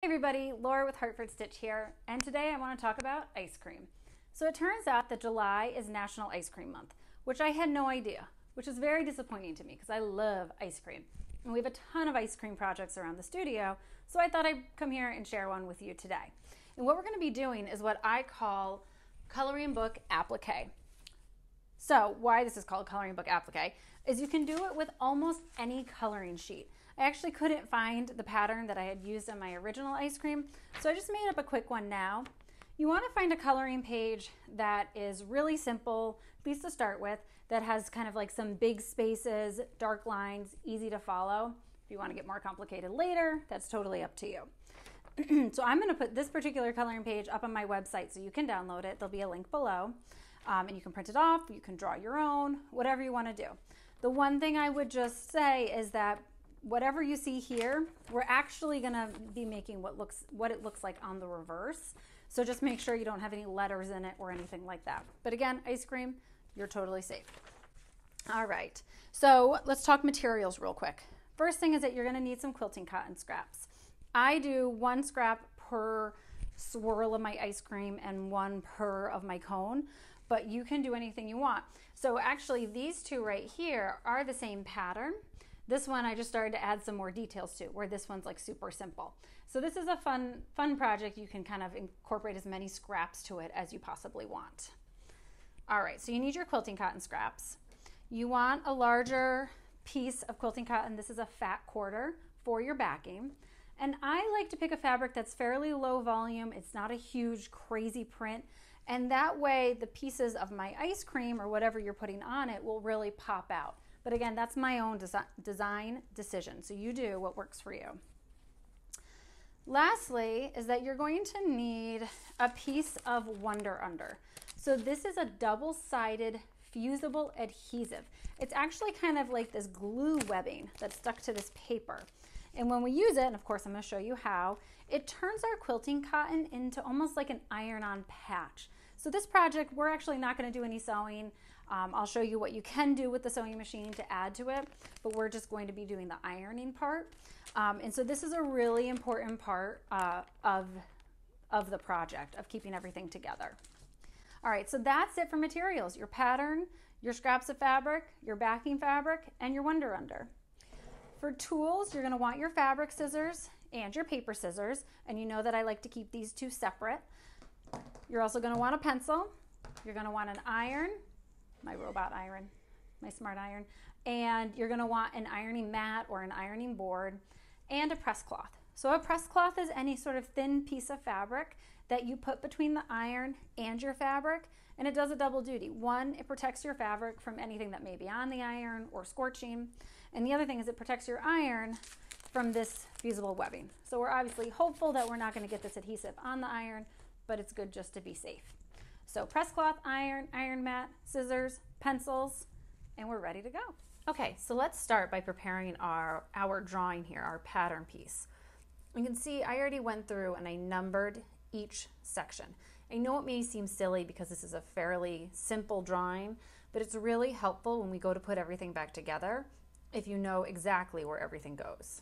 Hey everybody, Laura with Hartford Stitch here, and today I want to talk about ice cream. So it turns out that July is National Ice Cream Month, which I had no idea, which is very disappointing to me because I love ice cream. And we have a ton of ice cream projects around the studio, so I thought I'd come here and share one with you today. And what we're going to be doing is what I call coloring book applique. So why this is called coloring book applique is you can do it with almost any coloring sheet. I actually couldn't find the pattern that I had used on my original ice cream, so I just made up a quick one now. You want to find a coloring page that is really simple, at least to start with, that has kind of like some big spaces, dark lines, easy to follow. If you want to get more complicated later, that's totally up to you. So I'm going to put this particular coloring page up on my website so you can download it. There'll be a link below, and you can print it off, you can draw your own, whatever you want to do. The one thing I would just say is that whatever you see here, we're actually going to be making what it looks like on the reverse. So just make sure you don't have any letters in it or anything like that. But again, ice cream, you're totally safe. All right, so let's talk materials real quick. First thing is that you're going to need some quilting cotton scraps. I do 1 scrap per swirl of my ice cream and 1 per of my cone, but you can do anything you want. So actually these two right here are the same pattern. This one I just started to add some more details to, where this one's like super simple. So this is a fun project. You can kind of incorporate as many scraps to it as you possibly want. All right, so you need your quilting cotton scraps. You want a larger piece of quilting cotton. This is a fat quarter for your backing. And I like to pick a fabric that's fairly low volume. It's not a huge, crazy print. And that way the pieces of my ice cream or whatever you're putting on it will really pop out. But again, that's my own design decision. So you do what works for you. Lastly is that you're going to need a piece of Wonder Under. So this is a double-sided fusible adhesive. It's actually kind of like this glue webbing that's stuck to this paper. And when we use it, and of course I'm going to show you how, it turns our quilting cotton into almost like an iron-on patch. So this project, we're actually not going to do any sewing. I'll show you what you can do with the sewing machine to add to it, but we're just going to be doing the ironing part. And so this is a really important part of the project, of keeping everything together. All right, so that's it for materials: your pattern, your scraps of fabric, your backing fabric, and your Wonder Under. For tools, you're going to want your fabric scissors and your paper scissors, and you know that I like to keep these two separate. You're also going to want a pencil. You're going to want an iron, my robot iron, my smart iron, and you're going to want an ironing mat or an ironing board, and a press cloth. So a press cloth is any sort of thin piece of fabric that you put between the iron and your fabric, and it does a double duty. One, it protects your fabric from anything that may be on the iron or scorching, and the other thing is it protects your iron from this fusible webbing. So we're obviously hopeful that we're not going to get this adhesive on the iron, but it's good just to be safe. So press cloth, iron, iron mat, scissors, pencils, and we're ready to go. Okay, so let's start by preparing our drawing here, our pattern piece. You can see I already went through and I numbered each section. I know it may seem silly because this is a fairly simple drawing, but it's really helpful when we go to put everything back together if you know exactly where everything goes.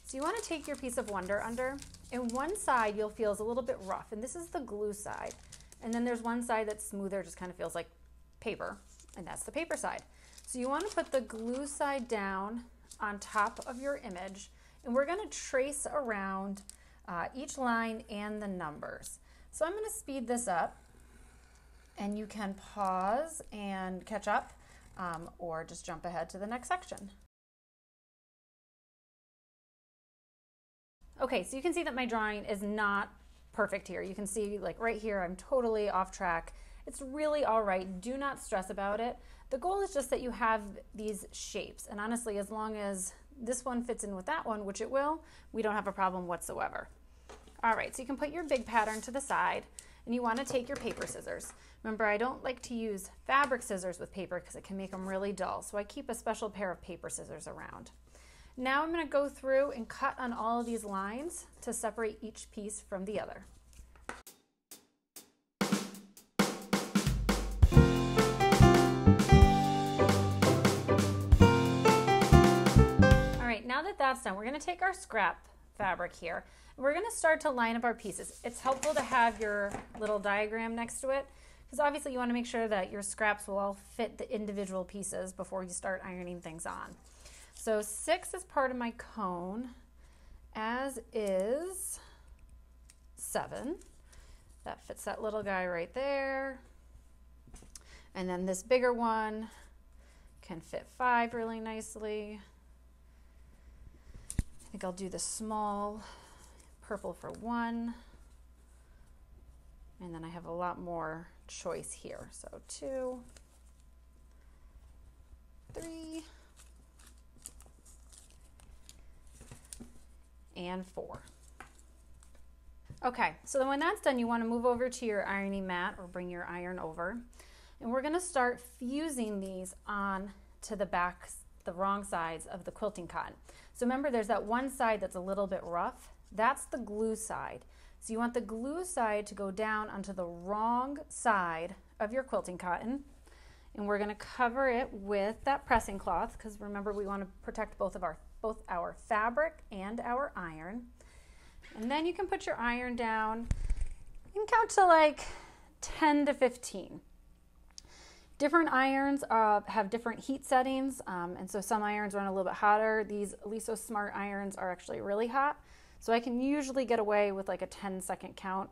So you want to take your piece of Wonder Under, and one side you'll feel is a little bit rough, and this is the glue side. And then there's one side that's smoother, just kind of feels like paper, and that's the paper side. So you want to put the glue side down on top of your image, and we're going to trace around each line and the numbers. So I'm going to speed this up, and you can pause and catch up, or just jump ahead to the next section. Okay, so you can see that my drawing is not perfect here. You can see like right here, I'm totally off track. It's really all right. Do not stress about it. The goal is just that you have these shapes. And honestly, as long as this one fits in with that one, which it will, we don't have a problem whatsoever. All right, so you can put your big pattern to the side, and you want to take your paper scissors. Remember, I don't like to use fabric scissors with paper because it can make them really dull. So I keep a special pair of paper scissors around. Now I'm going to go through and cut on all of these lines to separate each piece from the other. All right, now that that's done, we're going to take our scrap fabric here. We're going to start to line up our pieces. It's helpful to have your little diagram next to it because obviously you want to make sure that your scraps will all fit the individual pieces before you start ironing things on. So 6 is part of my cone, as is 7. That fits that little guy right there. And then this bigger one can fit 5 really nicely. I think I'll do the small purple for 1. And then I have a lot more choice here. So 2, 3, and 4. Okay, so then when that's done, you want to move over to your ironing mat or bring your iron over. And we're going to start fusing these on to the back, the wrong sides of the quilting cotton. So remember, there's that one side that's a little bit rough. That's the glue side. So you want the glue side to go down onto the wrong side of your quilting cotton. And we're going to cover it with that pressing cloth because remember, we want to protect both our fabric and our iron. And then you can put your iron down. You can count to like 10 to 15. Different irons have different heat settings, and so some irons run a little bit hotter. These Liso Smart irons are actually really hot, so I can usually get away with like a 10-second count.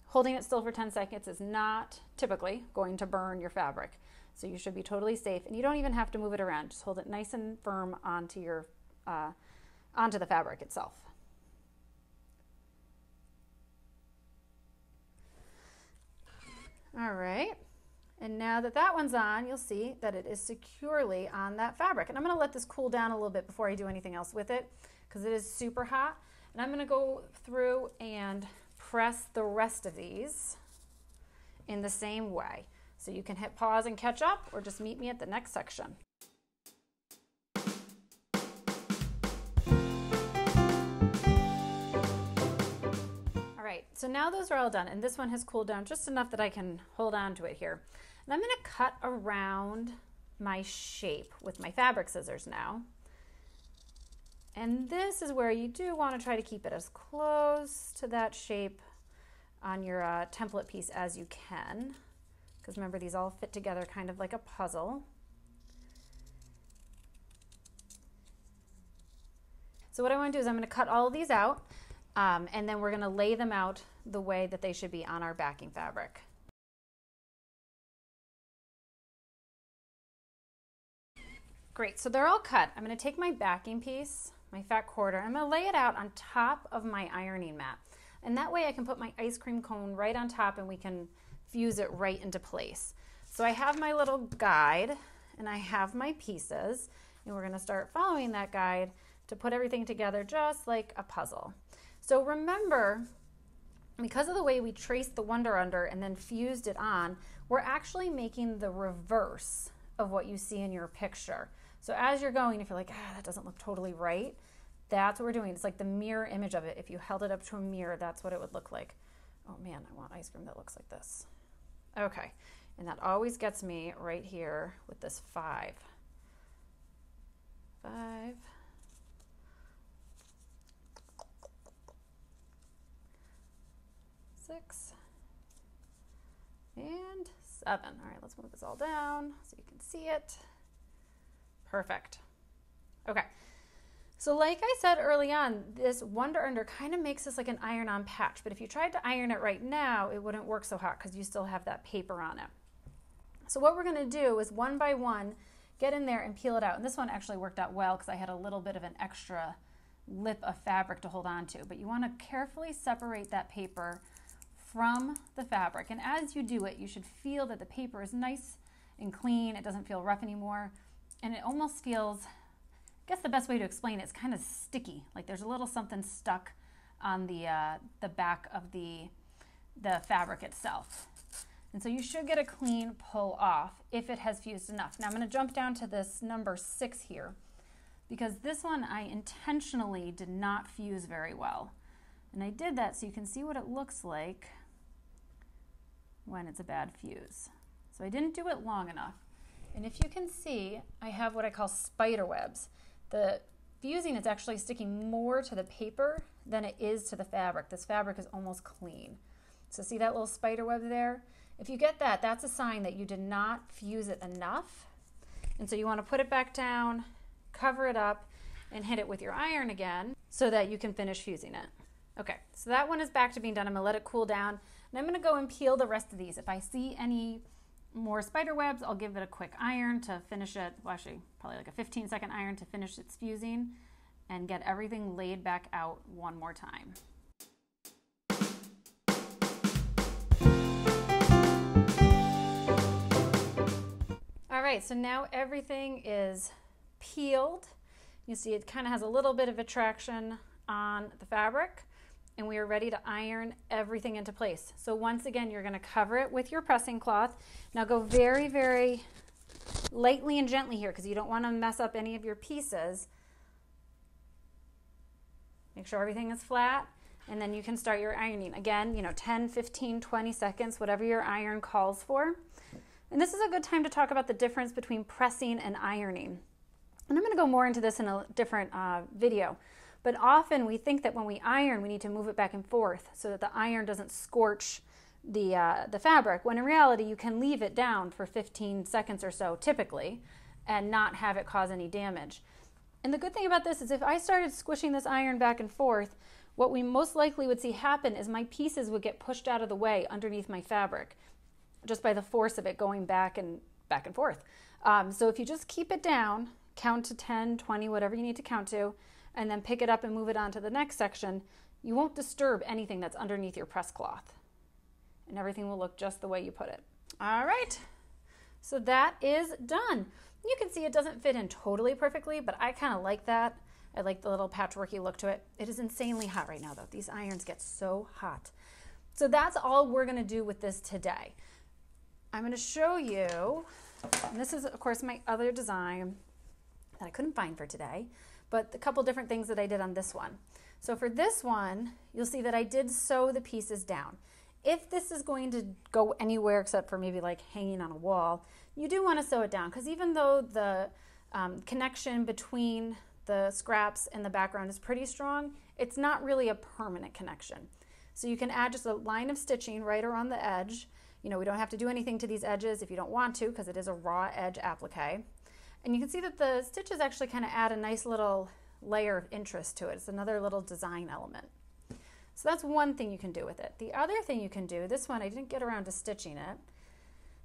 Holding it still for 10 seconds is not typically going to burn your fabric, so you should be totally safe. And you don't even have to move it around; just hold it nice and firm onto your onto the fabric itself. All right. And now that that one's on, you'll see that it is securely on that fabric. And I'm going to let this cool down a little bit before I do anything else with it because it is super hot. And I'm going to go through and press the rest of these in the same way. So you can hit pause and catch up or just meet me at the next section. All right, so now those are all done and this one has cooled down just enough that I can hold on to it here. And I'm going to cut around my shape with my fabric scissors now. And this is where you do want to try to keep it as close to that shape on your template piece as you can. Because remember, these all fit together kind of like a puzzle. So what I want to do is I'm going to cut all of these out and then we're going to lay them out the way that they should be on our backing fabric. Great, so they're all cut. I'm going to take my backing piece, my fat quarter, I'm going to lay it out on top of my ironing mat. And that way I can put my ice cream cone right on top and we can fuse it right into place. So I have my little guide and I have my pieces and we're going to start following that guide to put everything together just like a puzzle. So remember, because of the way we traced the Wonder Under and then fused it on, we're actually making the reverse of what you see in your picture. So as you're going, if you're like, that doesn't look totally right, that's what we're doing. It's like the mirror image of it. If you held it up to a mirror, that's what it would look like. Oh man, I want ice cream that looks like this. Okay, and that always gets me right here with this 5. 5. 6. And 7. All right, let's move this all down so you can see it. Perfect. Okay, so like I said early on, this Wonder Under kind of makes this like an iron-on patch, but if you tried to iron it right now, it wouldn't work so hot because you still have that paper on it. So what we're going to do is one by one, get in there and peel it out. And this one actually worked out well because I had a little bit of an extra lip of fabric to hold on to, but you want to carefully separate that paper from the fabric. And as you do it, you should feel that the paper is nice and clean. It doesn't feel rough anymore. And it almost feels, I guess the best way to explain it is kind of sticky. Like there's a little something stuck on the back of the fabric itself. And so you should get a clean pull off if it has fused enough. Now I'm going to jump down to this number 6 here because this one I intentionally did not fuse very well. And I did that so you can see what it looks like when it's a bad fuse. So I didn't do it long enough. And if you can see, I have what I call spider webs. The fusing, it's actually sticking more to the paper than it is to the fabric. This fabric is almost clean. So see that little spider web there? If you get that, that's a sign that you did not fuse it enough. And so you want to put it back down, cover it up, and hit it with your iron again so that you can finish fusing it. Okay, so that one is back to being done. I'm gonna let it cool down, and I'm gonna go and peel the rest of these. If I see any more spider webs, I'll give it a quick iron to finish it. Well, actually, probably like a 15-second iron to finish its fusing and get everything laid back out one more time. All right, so now everything is peeled. You see it kind of has a little bit of attraction on the fabric, and we are ready to iron everything into place. So once again, you're going to cover it with your pressing cloth. Now go very, very lightly and gently here because you don't want to mess up any of your pieces. Make sure everything is flat, and then you can start your ironing. Again, 10, 15, 20 seconds, whatever your iron calls for. And this is a good time to talk about the difference between pressing and ironing. And I'm going to go more into this in a different video. But often we think that when we iron, we need to move it back and forth so that the iron doesn't scorch the fabric, when in reality you can leave it down for 15 seconds or so typically and not have it cause any damage. And the good thing about this is if I started squishing this iron back and forth, what we most likely would see happen is my pieces would get pushed out of the way underneath my fabric just by the force of it going back and forth. So if you just keep it down, count to 10, 20, whatever you need to count to, and then pick it up and move it on to the next section, you won't disturb anything that's underneath your press cloth. And everything will look just the way you put it. All right, so that is done. You can see it doesn't fit in totally perfectly, but I kind of like that. I like the little patchworky look to it. It is insanely hot right now though. These irons get so hot. So that's all we're gonna do with this today. I'm gonna show you, and this is of course my other design that I couldn't find for today, but a couple different things that I did on this one. So for this one, you'll see that I did sew the pieces down. If this is going to go anywhere except for maybe like hanging on a wall, you do want to sew it down because even though the connection between the scraps and the background is pretty strong, it's not really a permanent connection. So you can add just a line of stitching right around the edge. We don't have to do anything to these edges if you don't want to because it is a raw edge applique. And you can see that the stitches actually kind of add a nice little layer of interest to it. It's another little design element. So that's one thing you can do with it. The other thing you can do, this one I didn't get around to stitching it,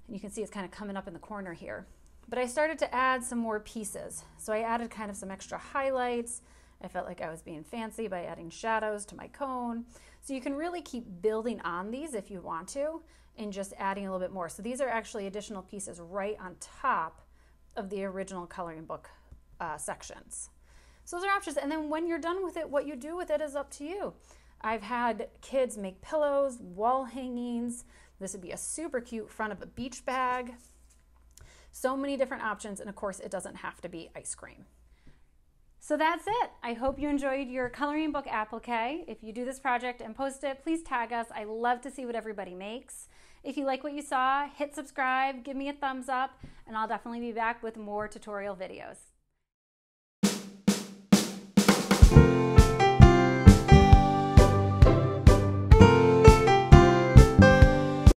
and you can see it's kind of coming up in the corner here, but I started to add some more pieces. So I added kind of some extra highlights. I felt like I was being fancy by adding shadows to my cone. So you can really keep building on these if you want to and just adding a little bit more. So these are actually additional pieces right on top of the original coloring book sections. So those are options. And then when you're done with it, what you do with it is up to you. I've had kids make pillows, wall hangings. This would be a super cute front of a beach bag. So many different options. And of course, it doesn't have to be ice cream. So that's it. I hope you enjoyed your coloring book applique. If you do this project and post it, please tag us. I love to see what everybody makes. If you like what you saw, hit subscribe, give me a thumbs up, and I'll definitely be back with more tutorial videos.